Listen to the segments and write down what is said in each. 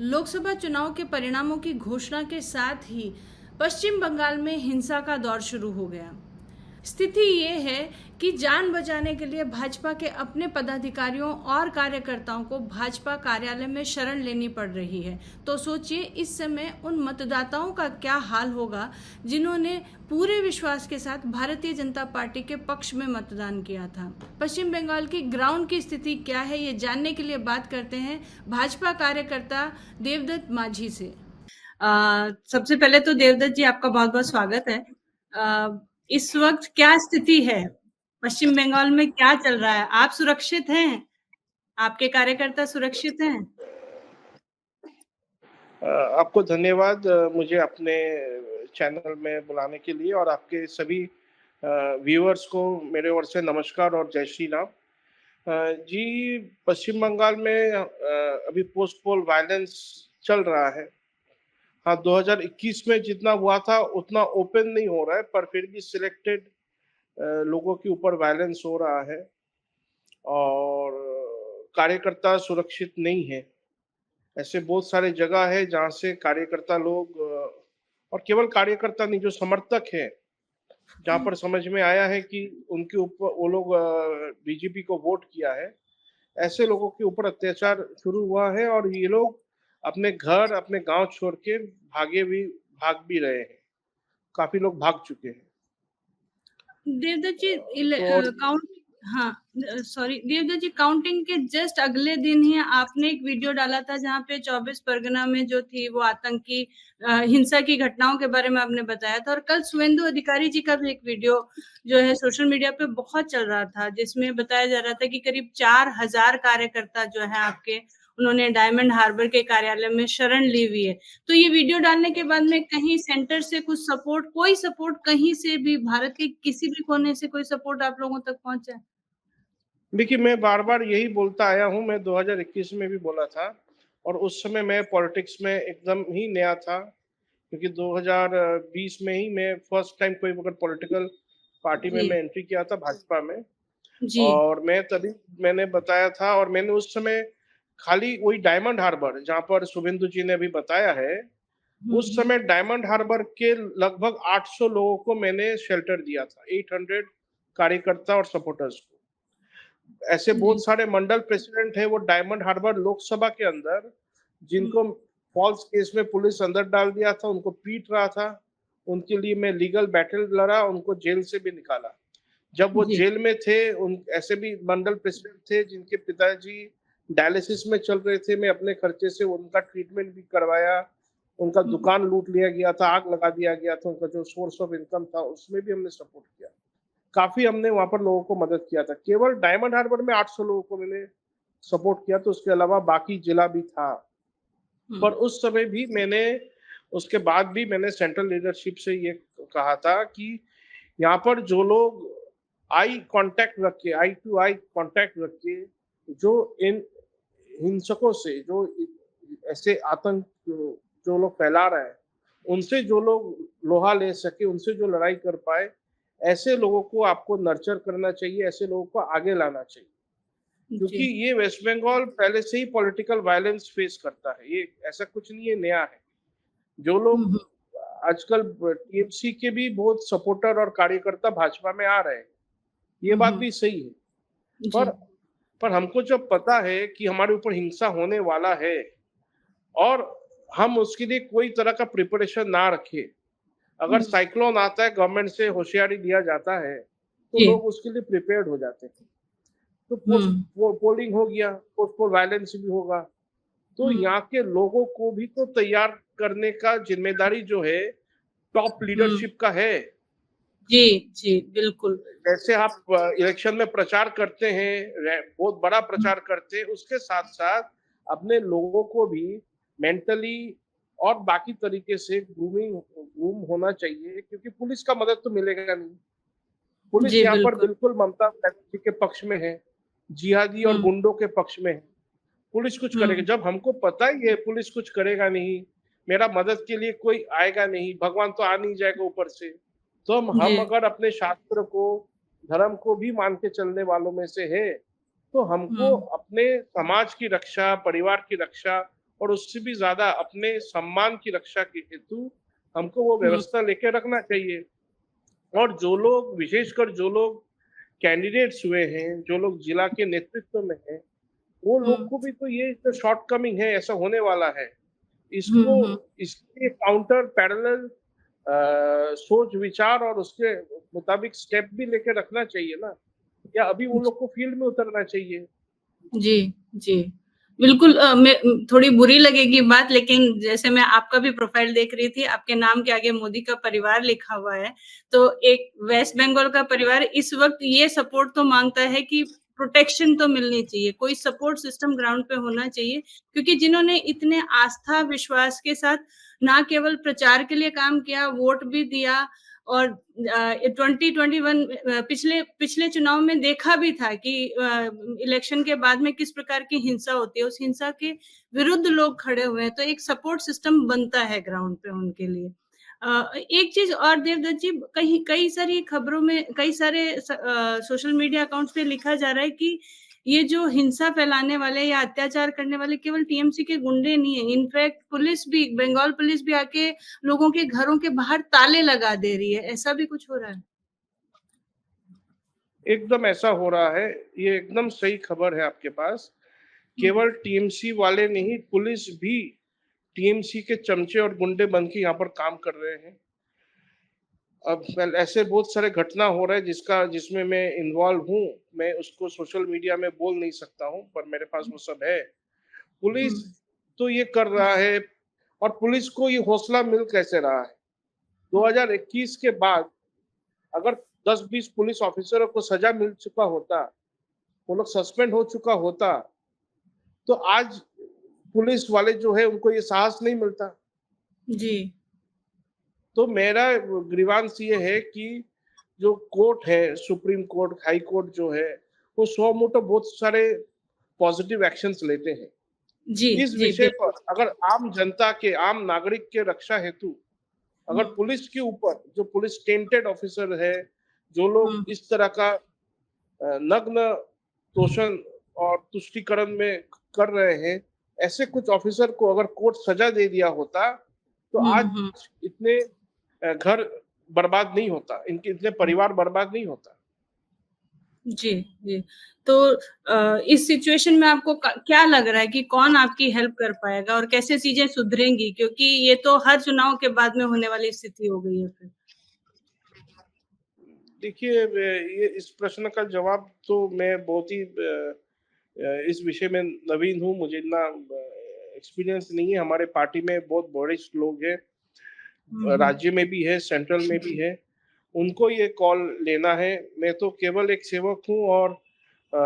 लोकसभा चुनाव के परिणामों की घोषणा के साथ ही पश्चिम बंगाल में हिंसा का दौर शुरू हो गया। स्थिति ये है कि जान बचाने के लिए भाजपा के अपने पदाधिकारियों और कार्यकर्ताओं को भाजपा कार्यालय में शरण लेनी पड़ रही है। तो सोचिए इस समय उन मतदाताओं का क्या हाल होगा जिन्होंने पूरे विश्वास के साथ भारतीय जनता पार्टी के पक्ष में मतदान किया था। पश्चिम बंगाल की ग्राउंड की स्थिति क्या है, ये जानने के लिए बात करते हैं भाजपा कार्यकर्ता देवदत्त माझी से। सबसे पहले तो देवदत्त जी, आपका बहुत बहुत स्वागत है। इस वक्त क्या स्थिति है, पश्चिम बंगाल में क्या चल रहा है? आप सुरक्षित हैं? आपके कार्यकर्ता सुरक्षित हैं? आपको धन्यवाद मुझे अपने चैनल में बुलाने के लिए, और आपके सभी व्यूअर्स को मेरे ओर से नमस्कार और जय श्री राम। जी, पश्चिम बंगाल में अभी पोस्ट पोल वायलेंस चल रहा है। हाँ, 2021 में जितना हुआ था उतना ओपन नहीं हो रहा है, पर फिर भी सिलेक्टेड लोगों के ऊपर वायलेंस हो रहा है और कार्यकर्ता सुरक्षित नहीं है। ऐसे बहुत सारे जगह है जहाँ से कार्यकर्ता लोग और केवल कार्यकर्ता नहीं, जो समर्थक है, जहाँ पर समझ में आया है कि उनके ऊपर वो लोग बीजेपी को वोट किया है, ऐसे लोगों के ऊपर अत्याचार शुरू हुआ है और ये लोग अपने घर अपने गांव छोड़ के भाग भी रहे हैं। काफी लोग भाग चुके हैं। देवदत्त जी, तो काउंट हाँ, सॉरी देवदत्त जी, काउंटिंग के जस्ट अगले दिन ही आपने एक वीडियो डाला था जहाँ पे 24 परगना में जो थी वो आतंकी हिंसा की घटनाओं के बारे में आपने बताया था। और कल शुवेंदु अधिकारी जी का भी एक वीडियो जो है सोशल मीडिया पे बहुत चल रहा था, जिसमें बताया जा रहा था कि करीब 4000 कार्यकर्ता जो है आपके, उन्होंने डायमंड हार्बर के कार्यालय में शरण ली हुई है। तो ये वीडियो डालने के बाद में कहीं सेंटर से कुछ सपोर्ट, कोई सपोर्ट कहीं से भी, भारत के किसी भी कोने से कोई सपोर्ट आप लोगों तक पहुंचा है? देखिए, मैं बार-बार यही बोलता आया हूँ, मैं 2021 में भी बोला था और उस समय मैं पॉलिटिक्स में एकदम ही नया था, क्योंकि 2020 में ही मैं फर्स्ट टाइम कोई अगर पॉलिटिकल पार्टी में जी, मैं एंट्री किया था भाजपा में। जी। और मैं तभी मैंने बताया था और मैंने उस समय खाली वही डायमंड हार्बर जहाँ पर शुभेंदु जी ने अभी बताया है, हुँ, उस हुँ। समय डायमंड हार्बर के लगभग 800 लोगों को मैंने शेल्टर दिया था, 800 कार्यकर्ता और सपोर्टर्स को। ऐसे जी, बहुत सारे मंडल प्रेसिडेंट है वो डायमंड हार्बर लोकसभा के अंदर, हुँ, जिनको फॉल्स केस में पुलिस अंदर डाल दिया था, उनको पीट रहा था, उनके लिए मैं लीगल बैटल लड़ा, उनको जेल से भी निकाला। जब वो जी, जेल में थे, उन ऐसे भी मंडल प्रेसिडेंट थे जिनके पिताजी डायलिसिस में चल रहे थे, मैं अपने खर्चे से उनका ट्रीटमेंट भी करवाया, उनका हुँ, दुकान लूट लिया गया था, आग लगा दिया गया था, उनका जो सोर्स ऑफ इनकम था उसमें भी हमने सपोर्ट किया। काफ़ी हमने वहाँ पर लोगों को मदद किया था। केवल डायमंड हार्बर में 800 लोगों को मैंने सपोर्ट किया, तो उसके अलावा बाकी जिला भी था। हुँ, पर उस समय भी मैंने उसके बाद भी मैंने सेंट्रल लीडरशिप से ये कहा था कि यहाँ पर जो लोग आई कांटेक्ट रख के, आई टू आई कांटेक्ट रख के, जो इन हिंसकों से, जो ऐसे आतंक जो लोग फैला रहे हैं, उनसे जो लोग लोहा ले सके, उनसे जो लड़ाई कर पाए, ऐसे लोगों को आपको नर्चर करना चाहिए, ऐसे लोगों को आगे लाना चाहिए। क्योंकि जी, ये वेस्ट बंगाल पहले से ही पॉलिटिकल वायलेंस फेस करता है, ये ऐसा कुछ नहीं है नया है। जो हुँ, लोग हुँ, आजकल टीएमसी के भी बहुत सपोर्टर और कार्यकर्ता भाजपा में आ रहे हैं, ये हुँ, बात हुँ, भी सही है। पर जी, पर हमको जब पता है कि हमारे ऊपर हिंसा होने वाला है और हम उसके लिए कोई तरह का प्रिपरेशन ना रखें, अगर हुँ, साइक्लोन आता है, गवर्नमेंट से होशियारी दिया जाता है, तो जी, लोग उसके लिए प्रिपेयर्ड हो जाते हैं। तो हुँ, पोलिंग हो गया, पोस्ट पोल वायलेंस भी होगा, तो हुँ, यहाँ के लोगों को भी तो तैयार करने का जिम्मेदारी जो है टॉप हुँ, लीडरशिप का है। जी, जी, बिल्कुल। जैसे आप इलेक्शन में प्रचार करते हैं, बहुत बड़ा हुँ, प्रचार करते हैं, उसके साथ साथ अपने लोगों को भी मेंटली और बाकी तरीके से ग्रूम होना चाहिए, क्योंकि पुलिस का मदद तो मिलेगा नहीं। पुलिस जी, यहाँ पर बिल्कुल। बिल्कुल ममता बनर्जी के पक्ष में है, जिहादी और हुँ, गुंडों के पक्ष में है। पुलिस कुछ करेगी, हुँ, जब हमको पता ही है पुलिस कुछ करेगा नहीं, मेरा मदद के लिए कोई आएगा नहीं, भगवान तो आ नहीं जाएगा ऊपर से, तो हम जी, अगर अपने शास्त्र को, धर्म को भी मान के चलने वालों में से है, तो हमको हुँ, अपने समाज की रक्षा, परिवार की रक्षा और उससे भी ज्यादा अपने सम्मान की रक्षा के हेतु हमको वो हम्म व्यवस्था लेके रखना चाहिए। और जो लोग, विशेषकर जो लोग कैंडिडेट्स हुए हैं, जो लोग जिला के नेतृत्व में हैं, वो लोग हम्म को भी तो ये जो शॉर्ट कमिंग है, ऐसा होने वाला है, इसको, हम्म। इसके काउंटर पैरेलल सोच विचार और उसके मुताबिक स्टेप भी लेके रखना चाहिए ना, या अभी उन लोग को फील्ड में उतरना चाहिए। जी, जी। बिल्कुल मैं थोड़ी बुरी लगेगी बात, लेकिन जैसे मैं आपका भी प्रोफ़ाइल देख रही थी, आपके नाम के आगे मोदी का परिवार लिखा हुआ है। तो एक वेस्ट बंगाल का परिवार इस वक़्त ये सपोर्ट तो माँगता है कि प्रोटेक्शन तो मिलनी चाहिए, कोई सपोर्ट सिस्टम ग्राउंड पे होना चाहिए, क्योंकि जिन्होंने इतने आस्था, विश्वास के साथ ना केवल प्रचार के लिए काम किया, वोट भी दिया और 2021 पिछले पिछले चुनाव में देखा भी था कि इलेक्शन के बाद में किस प्रकार की हिंसा होती है, उस हिंसा के विरुद्ध लोग खड़े हुए हैं, तो एक सपोर्ट सिस्टम बनता है ग्राउंड पे उनके लिए। एक चीज़ और देवदत्त जी, कहीं कई सारी खबरों में, कई सारे सोशल मीडिया अकाउंट्स पे लिखा जा रहा है कि ये जो हिंसा फैलाने वाले या अत्याचार करने वाले केवल टीएमसी के गुंडे नहीं है, इनफैक्ट पुलिस भी, बंगाल पुलिस भी आके लोगों के घरों के बाहर ताले लगा दे रही है, ऐसा भी कुछ हो रहा है? एकदम ऐसा हो रहा है, ये एकदम सही खबर है आपके पास। हुँ, केवल टीएमसी वाले नहीं, पुलिस भी टीएमसी के चमचे और गुंडे बन के यहाँ पर काम कर रहे हैं। अब ऐसे बहुत सारे घटना हो रहे हैं जिसमें मैं इन्वॉल्व हूँ। मैं उसको सोशल मीडिया में बोल नहीं सकता हूँ, पर मेरे पास वो सब है। हुँ, पुलिस तो ये कर रहा है, और पुलिस को ये हौसला मिल कैसे रहा है? हुँ, 2021 के बाद अगर 10-20 पुलिस ऑफिसरों को सजा मिल चुका होता, वो लोग सस्पेंड हो चुका होता, तो आज पुलिस वाले जो है उनको ये साहस नहीं मिलता। जी। तो मेरा ग्रीवांस ये है कि जो कोर्ट है, सुप्रीम कोर्ट, हाई कोर्ट जो है, वो सो मोटो बहुत सारे पॉजिटिव एक्शंस लेते हैं। जी, इस जी, विषय पर अगर आम जनता के, आम नागरिक के रक्षा हेतु अगर हुँ, पुलिस के ऊपर, जो पुलिस टेंटेड ऑफिसर है, जो लोग हुँ, इस तरह का नग्न तोषण और तुष्टिकरण में कर रहे हैं, ऐसे कुछ ऑफिसर को अगर कोर्ट सजा दे दिया होता, तो हुँ, आज हुँ, इतने घर बर्बाद नहीं होता, इनके इतने हुँ। परिवार बर्बाद नहीं होता। जी, जी। तो इस सिचुएशन में आपको क्या लग रहा है कि कौन आपकी हेल्प कर पाएगा और कैसे चीज़ें सुधरेंगी? क्योंकि ये तो हर चुनाव के बाद में होने वाली स्थिति हो गई है फिर। देखिए, ये इस प्रश्न का जवाब तो मैं बहुत ही इस विषय में नवीन हूँ, मुझे इतना एक्सपीरियंस नहीं है। हमारे पार्टी में बहुत वरिष्ठ लोग हैं, हुँ, हुँ। राज्य में भी है, सेंट्रल में भी है, उनको ये कॉल लेना है। मैं तो केवल एक सेवक हूँ, और अ,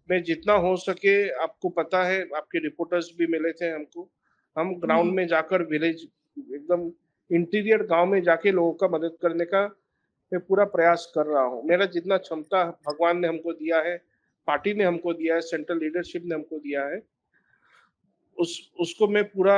मैं जितना हो सके, आपको पता है, आपके रिपोर्टर्स भी मिले थे हमको, हम हुँ, ग्राउंड हुँ। में जाकर विलेज, एकदम इंटीरियर गांव में जाके लोगों का मदद करने का मैं पूरा प्रयास कर रहा हूँ। मेरा जितना क्षमता भगवान ने हमको दिया है, पार्टी ने हमको दिया है, सेंट्रल लीडरशिप ने हमको दिया है, उस उसको मैं पूरा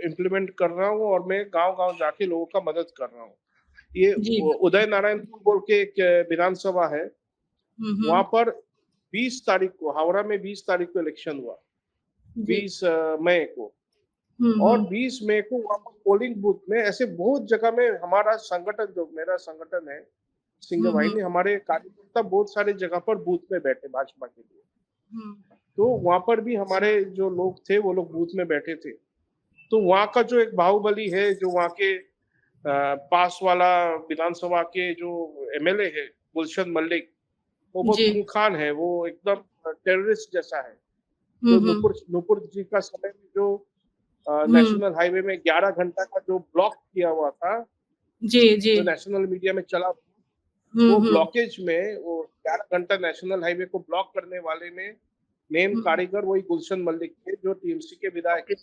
इम्प्लीमेंट कर रहा हूँ, और मैं गांव-गांव जाके लोगों का मदद कर रहा हूँ। ये जी, उदय नारायणपुर बोल के एक विधानसभा है, हुँ, वहाँ हुँ। पर 20 तारीख को, हावड़ा में 20 तारीख को इलेक्शन हुआ, जी। 20 मई को। हुँ, और हुँ। 20 मई को वहाँ पर पोलिंग बूथ में ऐसे बहुत जगह में हमारा संगठन, जो मेरा संगठन है, हुँ, सिंह भाई हुँ। ने, हमारे कार्यकर्ता बहुत सारे जगह पर बूथ में बैठे भाजपा के लिए। हुँ। तो वहाँ पर भी हमारे जो लोग थे, वो लोग बूथ में बैठे थे। तो वहाँ का जो एक बाहुबली है, जो वहाँ के पास वाला विधानसभा के जो एमएलए है, गुलशन मल्लिक, वो बहुत जी। खूंखार है, वो एकदम टेररिस्ट जैसा है। हुँ, जो हुँ। नुपुर नुपुर जी का समय में जो हुँ। नेशनल हाईवे में 11 घंटा का जो ब्लॉक किया हुआ था, जी, जी। जो नेशनल मीडिया में चला, हुँ, वो हुँ। ब्लॉकेज में, वो 11 घंटा नेशनल हाईवे को ब्लॉक करने वाले में मेन हुँ। कारीगर वही गुलशन मल्लिक थे, जो टीएमसी के विधायक हैं।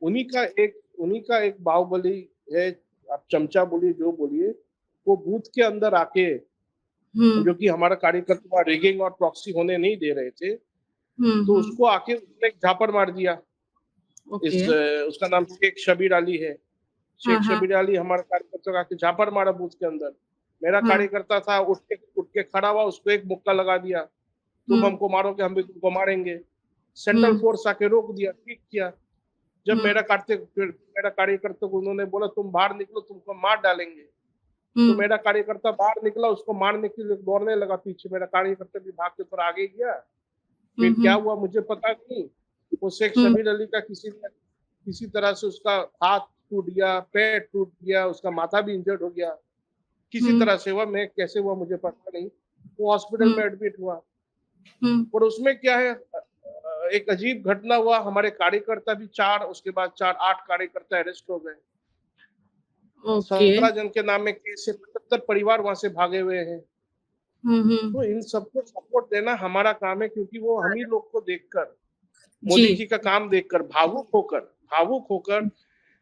उन्हीं का एक बाहुबली है, आप चमचा बोलिए, जो बोलिए, वो बूथ के अंदर आके, हुँ। जो कि हमारा कार्यकर्ता रिगिंग और प्रॉक्सी होने नहीं दे रहे थे, हुँ, तो हुँ। उसको आके उसने एक झापड़ मार दिया। ओके। उसका नाम शेख शबीर अली है। हाँ, शेख हाँ। शबीर अली हमारे कार्यकर्ता को आके झापड़ मारा बूथ के अंदर। मेरा हाँ। कार्यकर्ता था, उठ के खड़ा हुआ, उसको एक मुक्का लगा दिया, तुम हुँ। हमको मारोगे, हम भी तुमको मारेंगे। सेंट्रल फोर्स आके रोक दिया, ठीक किया। जब हम्म, मेरा कार्यकर्ता को उन्होंने बोला तुम बाहर निकलो, तुमको मार डालेंगे। तो हम्म, मेरा कार्यकर्ता बाहर निकला, उसको मारने के लिए दौड़ने लगा पीछे। मेरा कार्यकर्ता भी भाग के थोड़ा आगे गया। फिर क्या हम्म, हुआ मुझे पता नहीं। वो शेख हम्म, शबीर अली का किसी तरह से उसका हाथ टूट गया, पैर टूट गया, उसका माथा भी इंजर्ड हो गया। किसी हम्म, तरह से हुआ, मैं कैसे हुआ मुझे पता नहीं। वो हॉस्पिटल हम्म, में एडमिट हुआ। हम्म, और उसमें क्या है, एक अजीब घटना हुआ। हमारे कार्यकर्ता भी 4, उसके बाद 8 कार्यकर्ता अरेस्ट हो गए। ओके। 17 जन के नाम में केस है, 75 परिवार वहां से भागे हुए हैं। हम्म। तो इन सबको सपोर्ट देना हमारा काम है, क्योंकि वो हम ही लोग को देखकर, जी। मोदी जी का काम देखकर भावुक होकर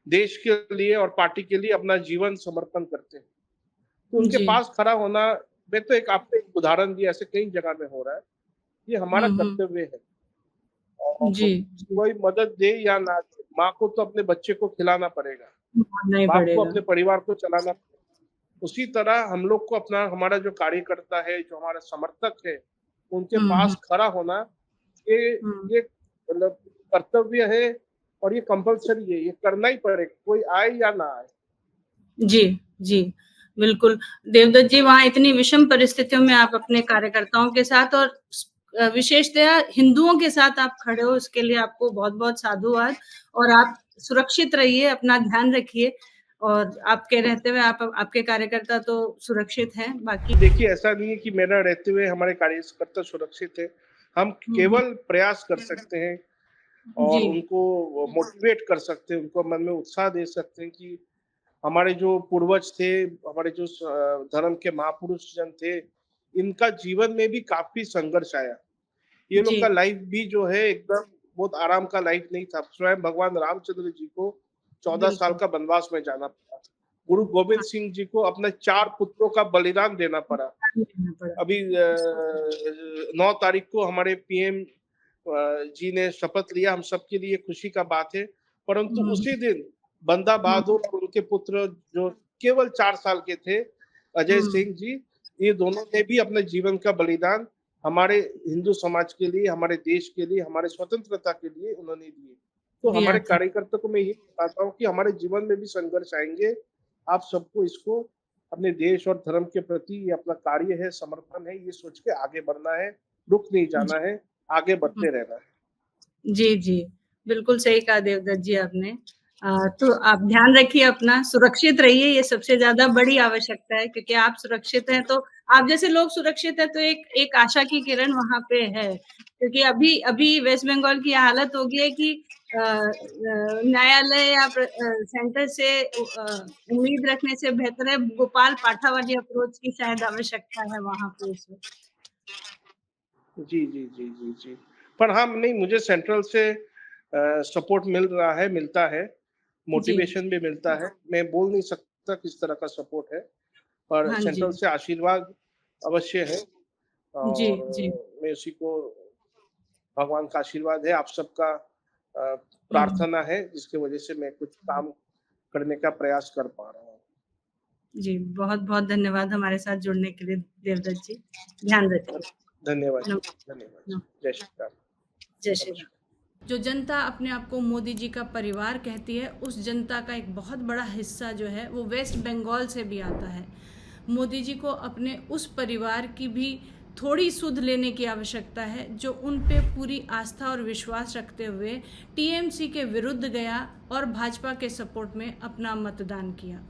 देश के लिए और पार्टी के लिए अपना जीवन समर्पण करते हैं। तो उनके जी। पास खड़ा होना, मैं तो आपको एक उदाहरण दिया, ऐसे कई जगह में हो रहा है। ये हमारा हम्म। कर्तव्य है। और जी। कोई मदद दे या ना दे, माँ को तो अपने बच्चे को खिलाना पड़ेगा, मानना ही बाप को पड़ेगा। अपने परिवार को चलाना पड़ेगा। उसी तरह हम लोग को हमारा जो कार्यकर्ता है, जो हमारा समर्थक है, उनके हम्म, पास खड़ा होना, ये हम्म। ये मतलब कर्तव्य है। और ये कंपल्सरी है, ये करना ही पड़ेगा, कोई आए या ना आए। जी, जी, बिल्कुल। देवदत्त जी, वहाँ इतनी विषम परिस्थितियों में आप अपने कार्यकर्ताओं के साथ और विशेषतया हिंदुओं के साथ आप खड़े हो, इसके लिए आपको बहुत-बहुत साधुवाद। और आप सुरक्षित रहिए, अपना ध्यान रखिए और आपके रहते हुए आपके कार्यकर्ता तो सुरक्षित हैं, बाकी। देखिए, ऐसा नहीं है कि मेरा रहते हुए हमारे कार्यकर्ता सुरक्षित है। हम हुँ, केवल प्रयास कर सकते हैं जी, और उनको मोटिवेट कर सकते हैं, उनको मन में उत्साह दे सकते हैं कि हमारे जो पूर्वज थे, हमारे जो धर्म के महापुरुष जन थे, इनका जीवन में भी काफ़ी संघर्ष आया। ये लोग जी, का लाइफ भी जो है एकदम बहुत आराम का लाइफ नहीं था। स्वयं भगवान रामचंद्र जी को 14 साल बिल्कुल। का वनवास में जाना पड़ा। गुरु गोविंद हाँ, सिंह जी को अपने 4 पुत्रों का बलिदान देना पड़ा। देना पड़ा। अभी 9 तारीख को हमारे पीएम जी ने शपथ लिया, हम सबके लिए खुशी का बात है। परंतु हुँ, उसी दिन बंदा हुँ, बहादुर और उनके पुत्र जो केवल 4 साल के थे, अजय हुँ, सिंह जी, ये दोनों ने भी अपने जीवन का बलिदान हमारे हिंदू समाज के लिए, हमारे देश के लिए, हमारे स्वतंत्रता के लिए उन्होंने दिए। तो दिया हमारे था। कार्यकर्ता को मैं यही बताता हूँ कि हमारे जीवन में भी संघर्ष आएँगे। आप सबको इसको अपने देश और धर्म के प्रति ये अपना कार्य है, समर्पण है, ये सोच के आगे बढ़ना है, रुक नहीं जी, जाना है, आगे हुँ। बढ़ते रहना है। जी, जी। बिल्कुल सही कहा देवदत्त जी आपने। तो आप ध्यान रखिए अपना, सुरक्षित रहिए, ये सबसे ज़्यादा बड़ी आवश्यकता है क्योंकि आप सुरक्षित हैं तो आप जैसे लोग सुरक्षित हैं तो एक एक आशा की किरण वहाँ पे है। क्योंकि अभी अभी वेस्ट बंगाल की हालत हो गई है कि न्यायालय या सेंटर से उम्मीद रखने से बेहतर है गोपाल पाठा वाली अप्रोच की शायद आवश्यकता है वहाँ पे इस वक़्त। जी, जी, जी, जी, जी। पर हाँ, नहीं मुझे सेंट्रल से सपोर्ट मिल रहा है, मिलता है, जी। मोटिवेशन भी मिलता है। मैं बोल नहीं सकता किस तरह का सपोर्ट है, पर हाँ जी। सेंट्रल से आशीर्वाद अवश्य है। जी, और जी। मैं उसी को, भगवान का आशीर्वाद है, आप सबका हुँ। प्रार्थना है, जिसकी वजह से मैं कुछ काम करने का प्रयास कर पा रहा हूँ। जी, बहुत-बहुत धन्यवाद हमारे साथ जुड़ने के लिए देवदत्त जी। ध्यान रखिए। धन्यवाद जी, नम धन्यवाद नम जी। जय श्री राम, जय श्री राम। नमस्कार। जो जनता अपने आप को मोदी जी का परिवार कहती है, उस जनता का एक बहुत बड़ा हिस्सा जो है वो वेस्ट बंगाल से भी आता है। मोदी जी को अपने उस परिवार की भी थोड़ी सुध लेने की आवश्यकता है जो उन पे पूरी आस्था और विश्वास रखते हुए टीएमसी के विरुद्ध गया और भाजपा के सपोर्ट में अपना मतदान किया।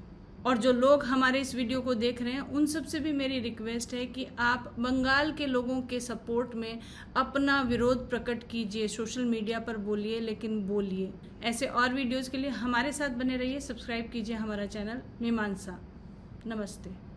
और जो लोग हमारे इस वीडियो को देख रहे हैं उन सब से भी मेरी रिक्वेस्ट है कि आप बंगाल के लोगों के सपोर्ट में अपना विरोध प्रकट कीजिए, सोशल मीडिया पर बोलिए, लेकिन बोलिए। ऐसे और वीडियोस के लिए हमारे साथ बने रहिए, सब्सक्राइब कीजिए हमारा चैनल मीमांसा। नमस्ते।